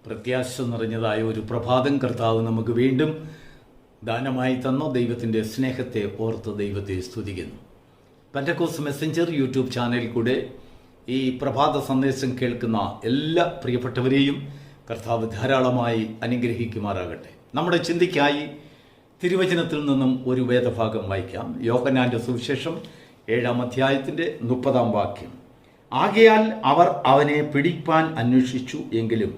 പ്രത്യാശ നിറഞ്ഞതായ ഒരു പ്രഭാതം കർത്താവ് നമുക്ക് വീണ്ടും ദാനമായി തന്ന ദൈവത്തിൻ്റെ സ്നേഹത്തെ ഓർത്ത് ദൈവത്തെ സ്തുതിക്കുന്നു. പെന്തക്കോസ്റ്റ് മെസ്സഞ്ചർ യൂട്യൂബ് ചാനലിൽ കൂടെ ഈ പ്രഭാത സന്ദേശം കേൾക്കുന്ന എല്ലാ പ്രിയപ്പെട്ടവരെയും കർത്താവ് ധാരാളമായി അനുഗ്രഹിക്കുമാറാകട്ടെ. നമ്മുടെ ചിന്തയ്ക്കായി തിരുവചനത്തിൽ നിന്നും ഒരു വേദഭാഗം വായിക്കാം. യോഹന്നാന്റെ സുവിശേഷം 7-ാം അധ്യായത്തിൻ്റെ 30-ാം വാക്യം. ആകയാൽ അവർ അവനെ പിടിപ്പാൻ അന്വേഷിച്ചു, എങ്കിലും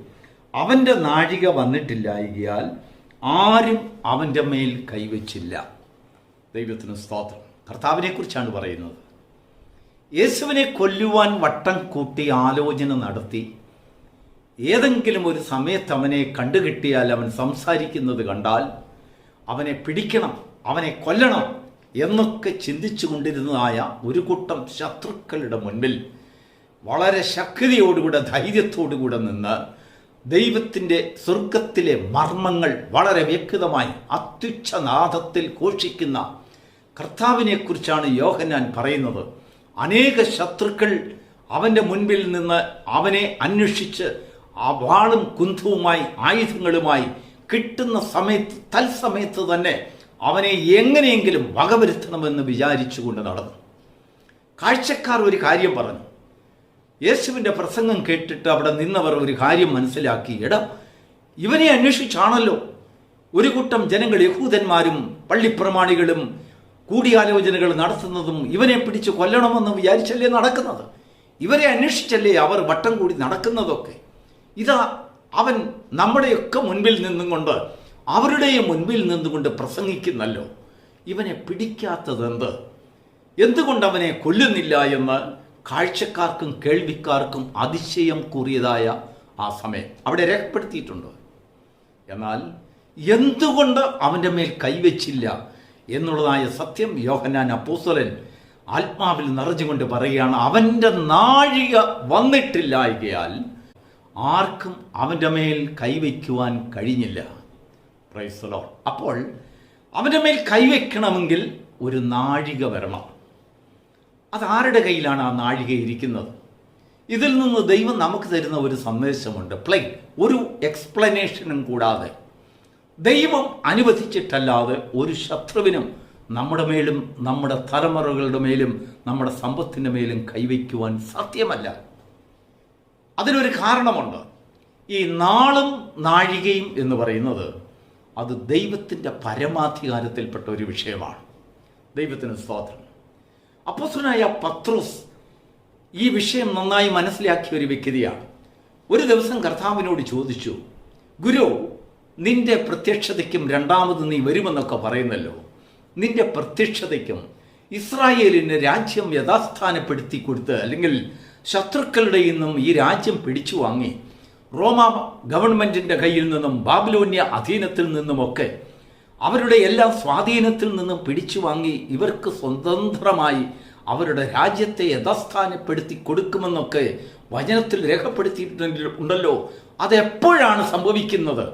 അവൻ്റെ നാഴിക വന്നിട്ടില്ലായകയാൽ ആരും അവൻ്റെ മേൽ കൈവച്ചില്ല. ദൈവത്തിന് സ്തോത്രം. കർത്താവിനെ കുറിച്ചാണ് പറയുന്നത്. യേശുവിനെ കൊല്ലുവാൻ വട്ടം കൂട്ടി ആലോചന നടത്തി ഏതെങ്കിലും ഒരു സമയത്ത് അവനെ കണ്ടുകിട്ടിയാൽ, അവൻ സംസാരിക്കുന്നത് കണ്ടാൽ അവനെ പിടിക്കണം, അവനെ കൊല്ലണം എന്നൊക്കെ ചിന്തിച്ചു കൊണ്ടിരുന്നതായ ഒരു കൂട്ടം ശത്രുക്കളുടെ മുൻപിൽ വളരെ ശക്തിയോടുകൂടെ ധൈര്യത്തോടുകൂടെ നിന്ന് ദൈവത്തിൻ്റെ സ്വർഗത്തിലെ മർമ്മങ്ങൾ വളരെ വ്യക്തമായി അത്യുച്ഛനാദത്തിൽ ഘോഷിക്കുന്ന കർത്താവിനെ കുറിച്ചാണ് യോഹന്നാൻ പറയുന്നത്. അനേക ശത്രുക്കൾ അവൻ്റെ മുൻപിൽ നിന്ന് അവനെ അന്വേഷിച്ച് ആ വാളും കുന്തവുമായി ആയുധങ്ങളുമായി കിട്ടുന്ന സമയത്ത് തത്സമയത്ത് തന്നെ അവനെ എങ്ങനെയെങ്കിലും വകവരുത്തണമെന്ന് വിചാരിച്ചുകൊണ്ട് നടന്നു. കാഴ്ചക്കാർ ഒരു കാര്യം പറഞ്ഞു. യേശുവിൻ്റെ പ്രസംഗം കേട്ടിട്ട് അവിടെ നിന്നവർ ഒരു കാര്യം മനസ്സിലാക്കി. ഇവനെ അന്വേഷിച്ചാണല്ലോ ഒരു കൂട്ടം ജനങ്ങൾ, യഹൂദന്മാരും പള്ളിപ്രമാണികളും കൂടിയാലോചനകൾ നടത്തുന്നതും ഇവനെ പിടിച്ച് കൊല്ലണമെന്ന് വിചാരിച്ചല്ലേ നടക്കുന്നത്. ഇവരെ അന്വേഷിച്ചല്ലേ അവർ വട്ടം കൂടി നടക്കുന്നതൊക്കെ. ഇതാ അവൻ നമ്മുടെയൊക്കെ മുൻപിൽ നിന്നും കൊണ്ട്, അവരുടെയും മുൻപിൽ നിന്നുകൊണ്ട് പ്രസംഗിക്കുന്നല്ലോ. ഇവനെ പിടിക്കാത്തതെന്ത്? എന്തുകൊണ്ട് അവനെ കൊല്ലുന്നില്ല എന്ന് കാഴ്ചക്കാർക്കും കേൾവിക്കാർക്കും അതിശയം കൂറിയതായ ആ സമയം അവിടെ രേഖപ്പെടുത്തിയിട്ടുണ്ട്. എന്നാൽ എന്തുകൊണ്ട് അവൻ്റെ മേൽ കൈവച്ചില്ല എന്നുള്ളതായ സത്യം യോഹന്നാൻ അപ്പോസ്തലൻ ആത്മാവിൽ നിറഞ്ഞുകൊണ്ട് പറയുകയാണ്. അവൻ്റെ നാഴിക വന്നിട്ടില്ലായകയാൽ ആർക്കും അവൻ്റെ മേൽ കൈവയ്ക്കുവാൻ കഴിഞ്ഞില്ല. Praise the Lord. അപ്പോൾ അവൻ്റെ മേൽ കൈവയ്ക്കണമെങ്കിൽ ഒരു നാഴിക വരണം. അതാരുടെ കയ്യിലാണ് ആ നാഴിക ഇരിക്കുന്നത്? ഇതിൽ നിന്ന് ദൈവം നമുക്ക് തരുന്ന ഒരു സന്ദേശമുണ്ട്. പ്ലെയിൻ, ഒരു എക്സ്പ്ലനേഷനും കൂടാതെ, ദൈവം അനുവദിച്ചിട്ടല്ലാതെ ഒരു ശത്രുവിനും നമ്മുടെ മേലും നമ്മുടെ തലമുറകളുടെ മേലും നമ്മുടെ സമ്പത്തിൻ്റെ മേലും കൈവയ്ക്കുവാൻ സാധ്യമല്ല. അതിനൊരു കാരണമുണ്ട്. ഈ നാളും നാഴികയും എന്ന് പറയുന്നത് അത് ദൈവത്തിൻ്റെ പരമാധികാരത്തിൽപ്പെട്ട ഒരു വിഷയമാണ്. ദൈവത്തിന് സ്തോത്രം. അപ്പോസ്തലനായ പത്രോസ് ഈ വിഷയം നന്നായി മനസ്സിലാക്കിയ ഒരു വ്യക്തിയാണ്. ഒരു ദിവസം കർത്താവിനോട് ചോദിച്ചു, ഗുരു, നിന്റെ പ്രത്യക്ഷതയ്ക്കും രണ്ടാമത് നീ വരുമെന്നൊക്കെ പറയുന്നല്ലോ, നിന്റെ പ്രത്യക്ഷതയ്ക്കും ഇസ്രായേലിന് രാജ്യം യഥാസ്ഥാനപ്പെടുത്തി കൊടുത്ത്, അല്ലെങ്കിൽ ശത്രുക്കളുടെ നിന്നും ഈ രാജ്യം പിടിച്ചു വാങ്ങി റോമ ഗവൺമെൻറ്റിൻ്റെ കയ്യിൽ നിന്നും ബാബിലോന്യ അധീനത്തിൽ നിന്നുമൊക്കെ അവരുടെ എല്ലാ സ്വാധീനത്തിൽ നിന്നും പിടിച്ചു വാങ്ങി ഇവർക്ക് സ്വതന്ത്രമായി അവരുടെ രാജ്യത്തെ യഥാസ്ഥാനപ്പെടുത്തി കൊടുക്കുമെന്നൊക്കെ വചനത്തിൽ രേഖപ്പെടുത്തിയിട്ടുണ്ടല്ലോ. അതെപ്പോഴാണ് സംഭവിക്കുന്നത്?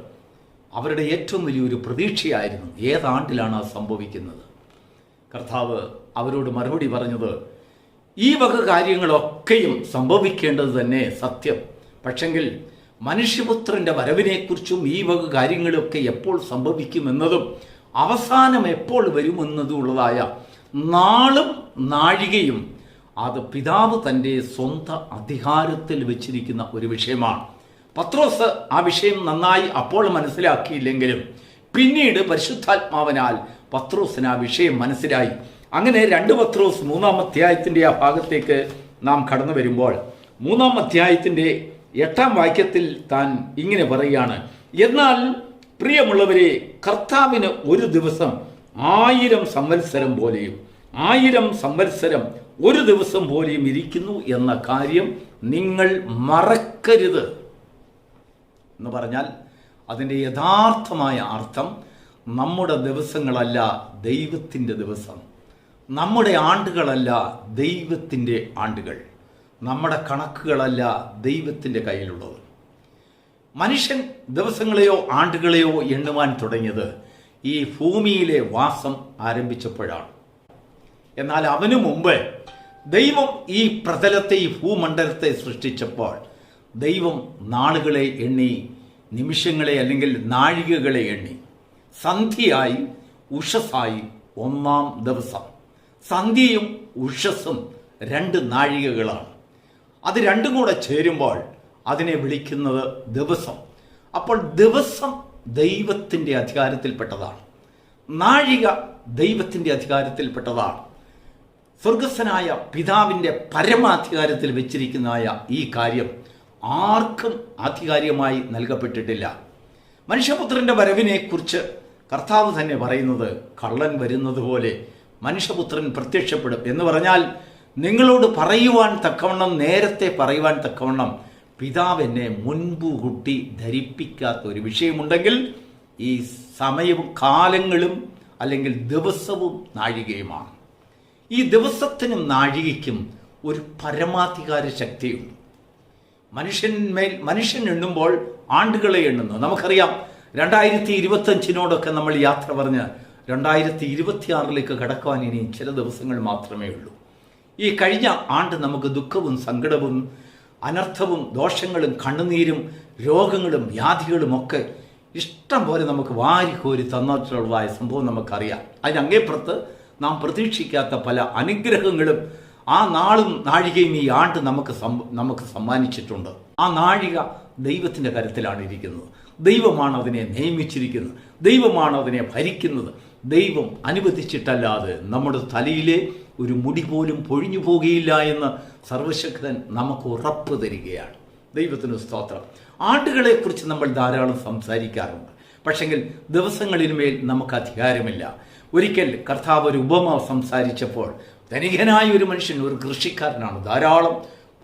അവരുടെ ഏറ്റവും വലിയൊരു പ്രതീക്ഷയായിരുന്നു. ഏതാണ്ടിലാണ് അത് സംഭവിക്കുന്നത്? കർത്താവ് അവരോട് മറുപടി പറഞ്ഞത്, ഈ വക കാര്യങ്ങളൊക്കെയും സംഭവിക്കേണ്ടത് തന്നെ സത്യം. പക്ഷെങ്കിൽ മനുഷ്യപുത്രൻ്റെ വരവിനെക്കുറിച്ചും ഈ വക കാര്യങ്ങളൊക്കെ എപ്പോൾ സംഭവിക്കുമെന്നതും അവസാനം എപ്പോൾ വരുമെന്നതുള്ളതായ നാളും നാഴികയും അത് പിതാവ് തൻ്റെ സ്വന്തം അധികാരത്തിൽ വെച്ചിരിക്കുന്ന ഒരു വിഷയമാണ്. പത്രോസ് ആ വിഷയം നന്നായി അപ്പോൾ മനസ്സിലാക്കിയില്ലെങ്കിലും പിന്നീട് പരിശുദ്ധാത്മാവിനാൽ പത്രോസിന് ആ വിഷയം മനസ്സിലായി. അങ്ങനെ 2 പത്രോസ് 3-ാം അധ്യായത്തിൻ്റെ ആ ഭാഗത്തേക്ക് നാം കടന്നു വരുമ്പോൾ 3-ാം അധ്യായത്തിൻ്റെ 8-ാം വാക്യത്തിൽ താൻ ഇങ്ങനെ പറയുകയാണ്, എന്നാൽ പ്രിയമുള്ളവരെ, കർത്താവിന് ഒരു ദിവസം 1000 സംവത്സരം പോലെയും 1000 സംവത്സരം ഒരു ദിവസം പോലെയും ഇരിക്കുന്നു എന്ന കാര്യം നിങ്ങൾ മറക്കരുത് എന്ന് പറഞ്ഞാൽ അതിൻ്റെ യഥാർത്ഥമായ അർത്ഥം നമ്മുടെ ദിവസങ്ങളല്ല ദൈവത്തിൻ്റെ ദിവസം, നമ്മുടെ ആണ്ടുകളല്ല ദൈവത്തിൻ്റെ ആണ്ടുകൾ, നമ്മുടെ കണക്കുകളല്ല ദൈവത്തിൻ്റെ കയ്യിലുള്ളത്. മനുഷ്യൻ ദിവസങ്ങളെയോ ആണ്ടുകളെയോ എണ്ണുവാൻ തുടങ്ങിയത് ഈ ഭൂമിയിലെ വാസം ആരംഭിച്ചപ്പോഴാണ്. എന്നാൽ അവനു മുമ്പ് ദൈവം ഈ പ്രതലത്തെ, ഈ ഭൂമണ്ഡലത്തെ സൃഷ്ടിച്ചപ്പോൾ ദൈവം നാളുകളെ എണ്ണി നിമിഷങ്ങളെ അല്ലെങ്കിൽ നാഴികകളെ എണ്ണി. സന്ധ്യയായി ഉഷസ്സായി ഒന്നാം ദിവസം. സന്ധ്യയും ഉഷസ്സും 2 നാഴികകളാണ്. അത് രണ്ടും കൂടെ ചേരുമ്പോൾ അതിനെ വിളിക്കുന്നത് ദിവസം. അപ്പോൾ ദിവസം ദൈവത്തിൻ്റെ അധികാരത്തിൽപ്പെട്ടതാണ്, നാഴിക ദൈവത്തിൻ്റെ അധികാരത്തിൽപ്പെട്ടതാണ്. സ്വർഗസ്ഥനായ പിതാവിൻ്റെ പരമാധികാരത്തിൽ വെച്ചിരിക്കുന്നതായ ഈ കാര്യം ആർക്കും ആധികാരികമായി നൽകപ്പെട്ടിട്ടില്ല. മനുഷ്യപുത്രൻ്റെ വരവിനെക്കുറിച്ച് കർത്താവ് തന്നെ പറയുന്നത്, കള്ളൻ വരുന്നത് പോലെ മനുഷ്യപുത്രൻ പ്രത്യക്ഷപ്പെടും എന്ന് പറഞ്ഞാൽ, നിങ്ങളോട് പറയുവാൻ തക്കവണ്ണം, നേരത്തെ പറയുവാൻ തക്കവണ്ണം പിതാവ് എന്നെ മുൻപ് കൂട്ടി ധരിപ്പിക്കാത്ത ഒരു വിഷയമുണ്ടെങ്കിൽ ഈ സമയവും കാലങ്ങളും അല്ലെങ്കിൽ ദിവസവും നാഴികയുമാണ്. ഈ ദിവസത്തിനും നാഴികയ്ക്കും ഒരു പരമാധികാര ശക്തിയുണ്ട്. മനുഷ്യൻ എണ്ണുമ്പോൾ ആണ്ടുകളെ എണ്ണുന്നു. നമുക്കറിയാം 2025 നമ്മൾ യാത്ര പറഞ്ഞ് 2026 കടക്കുവാൻ ഇനി ചില ദിവസങ്ങൾ മാത്രമേ ഉള്ളൂ. ഈ കഴിഞ്ഞ ആണ്ട് നമുക്ക് ദുഃഖവും സങ്കടവും അനർത്ഥവും ദോഷങ്ങളും കണ്ണുനീരും രോഗങ്ങളും വ്യാധികളും ഒക്കെ ഇഷ്ടം പോലെ നമുക്ക് വാരിക്കോരി തന്നിട്ടുള്ളതായ സംഭവം നമുക്കറിയാം. അതിനങ്ങേപ്പുറത്ത് നാം പ്രതീക്ഷിക്കാത്ത പല അനുഗ്രഹങ്ങളും ആ നാളും നാഴികയും ഈ ആണ്ട് നമുക്ക് സമ്മാനിച്ചിട്ടുണ്ട്. ആ നാഴിക ദൈവത്തിൻ്റെ കരത്തിലാണ് ഇരിക്കുന്നത്. ദൈവമാണ് അതിനെ നിയമിച്ചിരിക്കുന്നത്, ദൈവമാണ് അതിനെ ഭരിക്കുന്നത്. ദൈവം അനുവദിച്ചിട്ടല്ലാതെ നമ്മുടെ തലയിലെ ഒരു മുടി പോലും പൊഴിഞ്ഞു പോകുകയില്ല എന്ന് സർവശക്തൻ നമുക്ക് ഉറപ്പ് തരികയാണ്. ദൈവത്തിന് സ്തോത്രം. ആണ്ടുകളെക്കുറിച്ച് നമ്മൾ ധാരാളം സംസാരിക്കാറുണ്ട്, പക്ഷെങ്കിൽ ദിവസങ്ങളിന്മേൽ നമുക്ക് അധികാരമില്ല. ഒരിക്കൽ കർത്താവ് ഒരു ഉപമ സംസാരിച്ചപ്പോൾ, ധനികനായ ഒരു മനുഷ്യൻ, ഒരു കൃഷിക്കാരനാണ്, ധാരാളം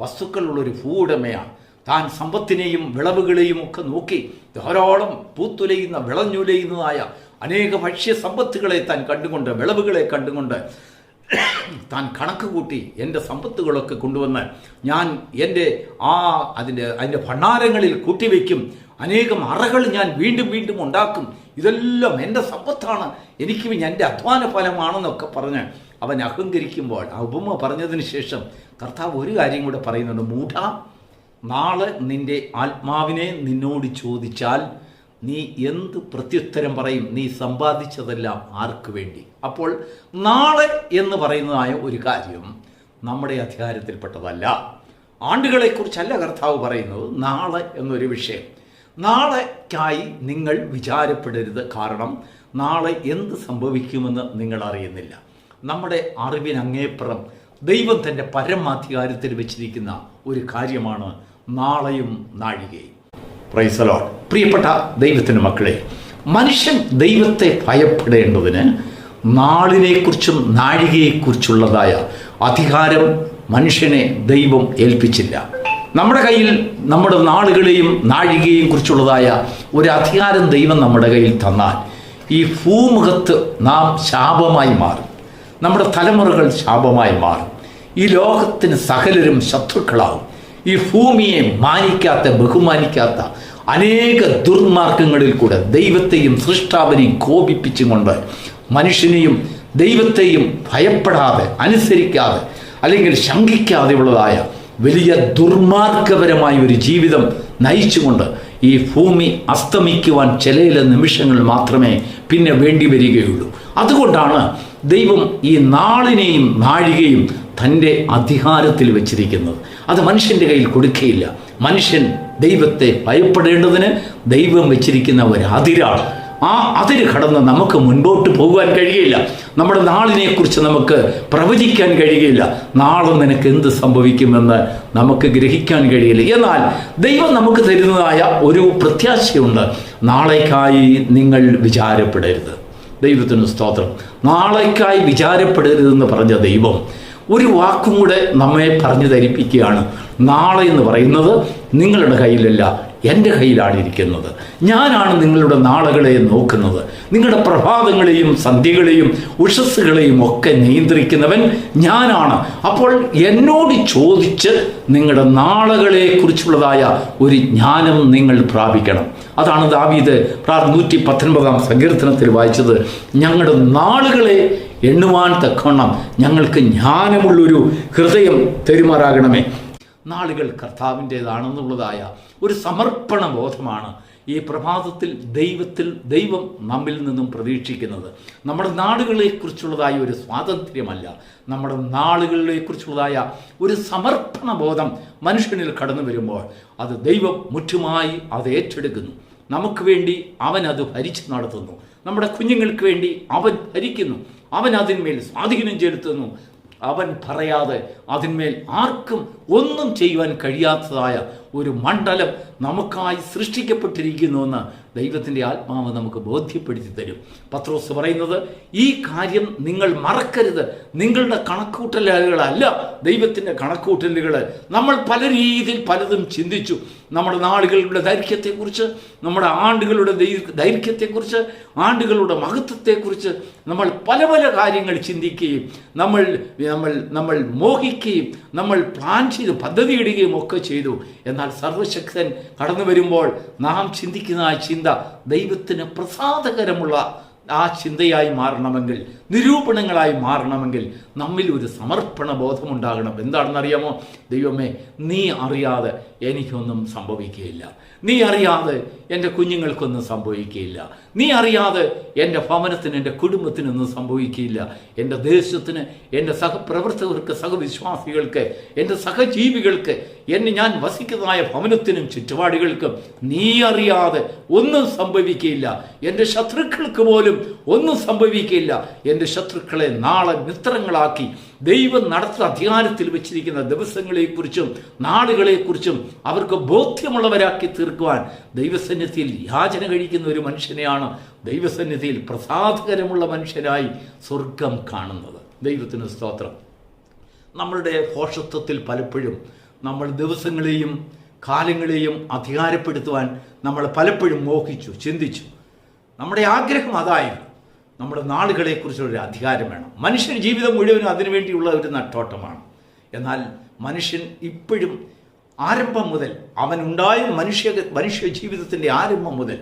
വസ്തുക്കളുള്ളൊരു ഭൂവുടമയാണ്. താൻ സമ്പത്തിനെയും വിളവുകളെയും ഒക്കെ നോക്കി ധാരാളം പൂത്തുലയുന്ന വിളഞ്ഞുലയുന്നതായ അനേക ഭക്ഷ്യ സമ്പത്തുകളെ താൻ കണ്ടുകൊണ്ട്, വിളവുകളെ കണ്ടുകൊണ്ട് താൻ കണക്ക് കൂട്ടി, എൻ്റെ സമ്പത്തുകളൊക്കെ കൊണ്ടുവന്ന് ഞാൻ അതിൻ്റെ ഭണ്ഡാരങ്ങളിൽ കൂട്ടിവെക്കും, അനേകം അറകൾ ഞാൻ വീണ്ടും വീണ്ടും ഉണ്ടാക്കും, ഇതെല്ലാം എൻ്റെ സമ്പത്താണ്, എനിക്ക് എൻ്റെ അധ്വാന ഫലമാണെന്നൊക്കെ പറഞ്ഞ് അവൻ അഹങ്കരിക്കുമ്പോൾ, ആ ഉപമ പറഞ്ഞതിന് ശേഷം കർത്താവ് ഒരു കാര്യം കൂടെ പറയുന്നുണ്ട്. മൂഢ, നാളെ നിൻ്റെ ആത്മാവിനെ നിന്നോട് ചോദിച്ചാൽ നീ എന്ത് പ്രത്യുത്തരം പറയും? നീ സമ്പാദിച്ചതെല്ലാം ആർക്ക് വേണ്ടി? അപ്പോൾ നാളെ എന്ന് പറയുന്നതായ ഒരു കാര്യം നമ്മുടെ അധികാരത്തിൽപ്പെട്ടതല്ല. ആണ്ടുകളെക്കുറിച്ചല്ല കർത്താവ് പറയുന്നത്, നാളെ എന്നൊരു വിഷയം. നാളെക്കായി നിങ്ങൾ വിചാരപ്പെടരുത്. കാരണം നാളെ എന്ത് സംഭവിക്കുമെന്ന് നിങ്ങൾ അറിയുന്നില്ല. നമ്മുടെ അറിവിനങ്ങേപ്പുറം ദൈവം തൻ്റെ പരമാധികാരത്തിൽ വെച്ചിരിക്കുന്ന ഒരു കാര്യമാണ് നാളെയും നാഴികയും. Praise the Lord. പ്രിയപ്പെട്ട ദൈവത്തിൻ്റെ മക്കളെ, മനുഷ്യൻ ദൈവത്തെ ഭയപ്പെടേണ്ടതിന് നാളിനെക്കുറിച്ചും നാഴികയെക്കുറിച്ചുള്ളതായ അധികാരം മനുഷ്യനെ ദൈവം ഏൽപ്പിച്ചില്ല. നമ്മുടെ കയ്യിൽ നമ്മുടെ നാളുകളെയും നാഴികയെയും കുറിച്ചുള്ളതായ ഒരു അധികാരം ദൈവം നമ്മുടെ കയ്യിൽ തന്നാൽ ഈ ഭൂമുഖത്ത് നാം ശാപമായി മാറും, നമ്മുടെ തലമുറകൾ ശാപമായി മാറും, ഈ ലോകത്തിന് സകലരും ശത്രുക്കളാവും. ഈ ഭൂമിയെ മാനിക്കാത്ത, ബഹുമാനിക്കാത്ത അനേക ദുർമാർഗങ്ങളിൽ കൂടെ ദൈവത്തെയും സൃഷ്ടാവിനെയും കോപിപ്പിച്ചും കൊണ്ട് മനുഷ്യനെയും ദൈവത്തെയും ഭയപ്പെടാതെ, അനുസരിക്കാതെ അല്ലെങ്കിൽ ശങ്കിക്കാതെയുള്ളതായ വലിയ ദുർമാർഗപരമായ ഒരു ജീവിതം നയിച്ചുകൊണ്ട് ഈ ഭൂമി അസ്തമിക്കുവാൻ ചില നിമിഷങ്ങൾ മാത്രമേ പിന്നെ വേണ്ടി വരികയുള്ളൂ. അതുകൊണ്ടാണ് ദൈവം ഈ നാളിനെയും നാഴികയും തൻ്റെ അധികാരത്തിൽ വെച്ചിരിക്കുന്നത്. അത് മനുഷ്യൻ്റെ കയ്യിൽ കൊടുക്കുകയില്ല. മനുഷ്യൻ ദൈവത്തെ ഭയപ്പെടേണ്ടതിന് ദൈവം വെച്ചിരിക്കുന്ന ഒരു അതിരാണ്. ആ അതിര് കടന്ന് നമുക്ക് മുൻപോട്ട് പോകുവാൻ കഴിയില്ല. നമ്മുടെ നാളിനെക്കുറിച്ച് നമുക്ക് പ്രവചിക്കാൻ കഴിയില്ല. നാളെ നിനക്ക് എന്ത് സംഭവിക്കുമെന്ന് നമുക്ക് ഗ്രഹിക്കാൻ കഴിയില്ല. എന്നാൽ ദൈവം നമുക്ക് തരുന്നതായ ഒരു പ്രത്യാശയുണ്ട്. നാളേക്കായി നിങ്ങൾ വിചാരപ്പെടരുത്. ദൈവത്തിന് സ്തോത്രം. നാളേക്കായി വിചാരപ്പെടരുതെന്ന് പറഞ്ഞ ദൈവം ഒരു വാക്കും കൂടെ നമ്മെ പറഞ്ഞു ധരിപ്പിക്കുകയാണ്. നാളെ എന്ന് പറയുന്നത് നിങ്ങളുടെ കയ്യിലല്ല, എൻ്റെ കയ്യിലാണ് ഇരിക്കുന്നത്. ഞാനാണ് നിങ്ങളുടെ നാളുകളെ നോക്കുന്നത്. നിങ്ങളുടെ പ്രഭാതങ്ങളെയും സന്ധ്യകളെയും ഉഷസ്സുകളെയും ഒക്കെ നിയന്ത്രിക്കുന്നവൻ ഞാനാണ്. അപ്പോൾ എന്നോട് ചോദിച്ച് നിങ്ങളുടെ നാളുകളെക്കുറിച്ചുള്ളതായ ഒരു ജ്ഞാനം നിങ്ങൾ പ്രാപിക്കണം. അതാണ് ദാവീദ് 119 സങ്കീർത്തനത്തിൽ വായിച്ചത്. ഞങ്ങളുടെ നാളുകളെ എണ്ണുവാൻ തക്കവണ്ണം ഞങ്ങൾക്ക് ജ്ഞാനമുള്ളൊരു ഹൃദയം തെരുമാറാകണമേ. നാളുകൾ കർത്താവിൻ്റേതാണെന്നുള്ളതായ ഒരു സമർപ്പണ ബോധമാണ് ഈ പ്രഭാതത്തിൽ ദൈവം നമ്മിൽ നിന്നും പ്രതീക്ഷിക്കുന്നത് നമ്മുടെ നാടുകളെക്കുറിച്ചുള്ളതായ ഒരു സ്വാതന്ത്ര്യമല്ല, നമ്മുടെ നാളുകളെക്കുറിച്ചുള്ളതായ ഒരു സമർപ്പണ ബോധം മനുഷ്യനിൽ കടന്നു വരുമ്പോൾ അത് ദൈവം മുറ്റുമായി അത് ഏറ്റെടുക്കുന്നു. നമുക്ക് വേണ്ടി അവൻ അത് ഭരിച്ചു നടത്തുന്നു. നമ്മുടെ കുഞ്ഞുങ്ങൾക്ക് വേണ്ടി അവൻ ഭരിക്കുന്നു. അവൻ അതിന്മേൽ സ്വാധീനം ചെലുത്തുന്നു. അവൻ പറയാതെ അതിന്മേൽ ആർക്കും ഒന്നും ചെയ്യുവാൻ കഴിയാത്തതായ ഒരു മണ്ഡലം നമുക്കായി സൃഷ്ടിക്കപ്പെട്ടിരിക്കുന്നുവെന്ന് ദൈവത്തിൻ്റെ ആത്മാവ് നമുക്ക് ബോധ്യപ്പെടുത്തി തരും. പത്രോസ് പറയുന്നത്, ഈ കാര്യം നിങ്ങൾ മറക്കരുത്. നിങ്ങളുടെ കണക്കൂട്ടലുകളല്ല ദൈവത്തിൻ്റെ കണക്കൂട്ടലുകൾ. നമ്മൾ പല രീതിയിൽ പലതും ചിന്തിച്ചു. നമ്മുടെ നാളുകളുടെ ദൈർഘ്യത്തെക്കുറിച്ച്, നമ്മുടെ ആണ്ടുകളുടെ ദൈർഘ്യത്തെക്കുറിച്ച്, ആണ്ടുകളുടെ മഹത്വത്തെക്കുറിച്ച് നമ്മൾ പല പല കാര്യങ്ങൾ ചിന്തിക്കുകയും നമ്മൾ മോഹിക്കുകയും നമ്മൾ പ്ലാൻ ചെയ്ത് പദ്ധതിയിടുകയും ഒക്കെ ചെയ്തു. എന്നാൽ സർവശക്തൻ കടന്നു വരുമ്പോൾ നാം ചിന്തിക്കുന്ന ആ ചിന്ത ദൈവത്തിന് പ്രസാദകരമുള്ള ആ ചിന്തയായി മാറണമെങ്കിൽ, നിരൂപണങ്ങളായി മാറണമെങ്കിൽ നമ്മിൽ ഒരു സമർപ്പണ ബോധമുണ്ടാകണം. എന്താണെന്നറിയാമോ? ദൈവമേ, നീ അറിയാതെ എനിക്കൊന്നും സംഭവിക്കുകയില്ല. നീ അറിയാതെ എൻ്റെ കുഞ്ഞുങ്ങൾക്കൊന്നും സംഭവിക്കുകയില്ല. നീ അറിയാതെ എൻ്റെ ഭവനത്തിന്, എൻ്റെ കുടുംബത്തിനൊന്നും സംഭവിക്കുകയില്ല. എൻ്റെ ദേശത്തിന്, എൻ്റെ സഹപ്രവർത്തകർക്ക്, സഹവിശ്വാസികൾക്ക്, എൻ്റെ സഹജീവികൾക്ക്, ഞാൻ വസിക്കുന്നതായ ഭവനത്തിനും ചുറ്റുപാടുകൾക്കും നീ അറിയാതെ ഒന്നും സംഭവിക്കുകയില്ല. എൻ്റെ ശത്രുക്കൾക്ക് പോലും ഒന്നും സംഭവിക്കുകയില്ല. എൻ്റെ ശത്രുക്കളെ നാളെ മിത്രങ്ങളാക്കി ദൈവം നടത്തുന്ന അധികാരത്തിൽ വെച്ചിരിക്കുന്ന ദിവസങ്ങളെക്കുറിച്ചും നാളുകളെക്കുറിച്ചും അവർക്ക് ബോധ്യമുള്ളവരാക്കി തീർക്കുവാൻ ദൈവസന്നിധിയിൽ യാചന കഴിക്കുന്ന ഒരു മനുഷ്യനെയാണ് ദൈവസന്നിധിയിൽ പ്രസാദകരമുള്ള മനുഷ്യരായി സ്വർഗം കാണുന്നത്. ദൈവത്തിന് സ്തോത്രം. നമ്മളുടെ ഭോഷത്വത്തിൽ പലപ്പോഴും നമ്മൾ ദിവസങ്ങളെയും കാലങ്ങളെയും അധികാരപ്പെടുത്തുവാൻ നമ്മൾ പലപ്പോഴും മോഹിച്ചു, ചിന്തിച്ചു. നമ്മുടെ ആഗ്രഹം അതായിരുന്നു. നമ്മുടെ നാളുകളെക്കുറിച്ചുള്ളൊരു അധികാരം വേണം. മനുഷ്യൻ ജീവിതം മുഴുവനും അതിനുവേണ്ടിയുള്ള ഒരു നെട്ടോട്ടമാണ്. എന്നാൽ മനുഷ്യൻ ഇപ്പോഴും ആരംഭം മുതൽ, അവനുണ്ടായ മനുഷ്യ ജീവിതത്തിൻ്റെ ആരംഭം മുതൽ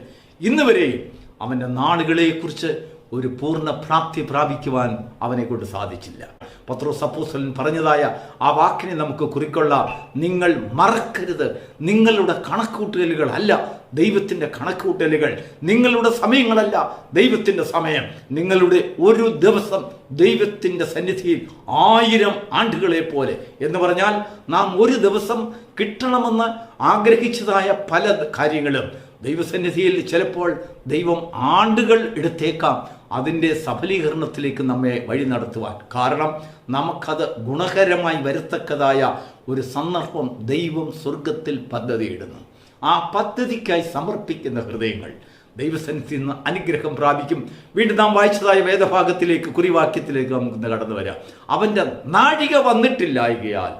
ഇന്ന് വരെയും അവൻ്റെ നാളുകളെക്കുറിച്ച് ഒരു പൂർണ്ണ പ്രാപ്തി പ്രാപിക്കുവാൻ അവനെ കൊണ്ട് സാധിച്ചില്ല. പത്രോസ് അപ്പോസ്തലൻ പറഞ്ഞതായ ആ വാക്കിനെ നമുക്ക് കുറിക്കൊള്ളാം. നിങ്ങൾ മറക്കരുത്, നിങ്ങളുടെ കണക്കുകൂട്ടലുകളല്ല ദൈവത്തിൻ്റെ കണക്കുകൂട്ടലുകൾ, നിങ്ങളുടെ സമയങ്ങളല്ല ദൈവത്തിൻ്റെ സമയം. നിങ്ങളുടെ ഒരു ദിവസം ദൈവത്തിൻ്റെ സന്നിധിയിൽ 1000 ആണ്ടുകളെ പോലെ എന്ന് പറഞ്ഞാൽ, നാം ഒരു ദിവസം കിട്ടണമെന്ന് ആഗ്രഹിച്ചതായ പല കാര്യങ്ങളും ദൈവസന്നിധിയിൽ ചിലപ്പോൾ ദൈവം ആണ്ടുകൾ എടുത്തേക്കാം അതിൻ്റെ സഫലീകരണത്തിലേക്ക് നമ്മെ വഴി നടത്തുവാൻ. കാരണം നമുക്കത് ഗുണകരമായി വരത്തക്കതായ ഒരു സന്ദർഭം ദൈവം സ്വർഗത്തിൽ പദ്ധതിയിടുന്നു. ആ പദ്ധതിക്കായി സമർപ്പിക്കുന്ന ഹൃദയങ്ങൾ ദൈവസന്നിധിയിൽ നിന്ന് അനുഗ്രഹം പ്രാപിക്കും. വീണ്ടും നാം വായിച്ചതായ വേദഭാഗത്തിലേക്ക്, കുറിവാക്യത്തിലേക്ക് നമുക്ക് കടന്നു വരാം. അവൻ്റെ നാഴിക വന്നിട്ടില്ലായകയാൽ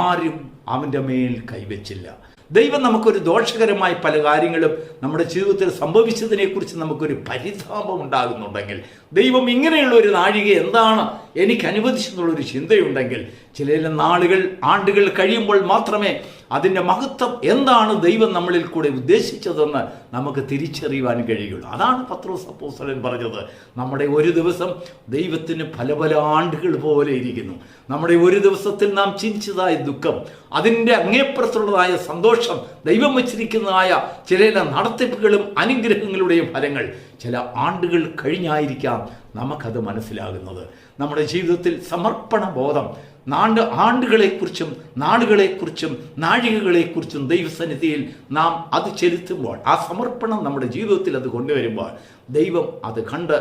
ആരും അവൻ്റെ മേൽ കൈവച്ചില്ല. ദൈവം നമുക്കൊരു ദോഷകരമായ പല കാര്യങ്ങളും നമ്മുടെ ജീവിതത്തിൽ സംഭവിച്ചതിനെക്കുറിച്ച് നമുക്കൊരു പരിതാപം ഉണ്ടാകുന്നുണ്ടെങ്കിൽ, ദൈവം ഇങ്ങനെയുള്ള ഒരു നാഴിക എന്താണ് എനിക്ക് അനുവദിച്ചെന്നുള്ളൊരു ചിന്തയുണ്ടെങ്കിൽ, ചില നാളുകൾ, ആണ്ടുകൾ കഴിയുമ്പോൾ മാത്രമേ അതിൻ്റെ മഹത്വം എന്താണ് ദൈവം നമ്മളിൽ കൂടെ ഉദ്ദേശിച്ചതെന്ന് നമുക്ക് തിരിച്ചറിയുവാൻ കഴിയുള്ളൂ. അതാണ് പത്രോസ് അപ്പോസ്തലൻ പറഞ്ഞത്, നമ്മുടെ ഒരു ദിവസം ദൈവത്തിന് പല പല ആണ്ടുകൾ പോലെ ഇരിക്കുന്നു. നമ്മുടെ ഒരു ദിവസത്തിൽ നാം ചിന്തിച്ചതായ ദുഃഖം, അതിൻ്റെ അങ്ങേപ്പുറത്തുള്ളതായ സന്തോഷം, ദൈവം വച്ചിരിക്കുന്നതായ ചില നടത്തിപ്പുകളും അനുഗ്രഹങ്ങളുടെയും ഫലങ്ങൾ ചില ആണ്ടുകൾ കഴിഞ്ഞായിരിക്കാം നമുക്കത് മനസ്സിലാകുന്നത്. നമ്മുടെ ജീവിതത്തിൽ സമർപ്പണ ബോധം ആണ്ടുകളെക്കുറിച്ചും നാളുകളെക്കുറിച്ചും നാഴികകളെക്കുറിച്ചും ദൈവസന്നിധിയിൽ നാം അത് ചെലുത്തുമ്പോൾ, ആ സമർപ്പണം നമ്മുടെ ജീവിതത്തിൽ അത് കൊണ്ടുവരുമ്പോൾ, ദൈവം അത് കണ്ട്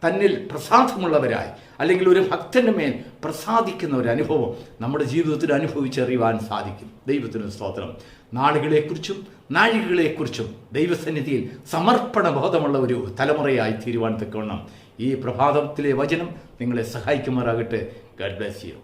തന്നിൽ പ്രസാദമുള്ളവരായി, അല്ലെങ്കിൽ ഒരു ഭക്തൻ്റെ മേൽ പ്രസാദിക്കുന്ന ഒരു അനുഭവം നമ്മുടെ ജീവിതത്തിൽ അനുഭവിച്ചറിയുവാൻ സാധിക്കും. ദൈവത്തിന് സ്തോത്രം. നാളുകളെക്കുറിച്ചും നാഴികകളെക്കുറിച്ചും ദൈവസന്നിധിയിൽ സമർപ്പണ ബോധമുള്ള ഒരു തലമുറയായി തീരുവാൻ തക്കവണ്ണം ഈ പ്രഭാതത്തിലെ വചനം നിങ്ങളെ സഹായിക്കുമാറാകട്ടെ. God bless you.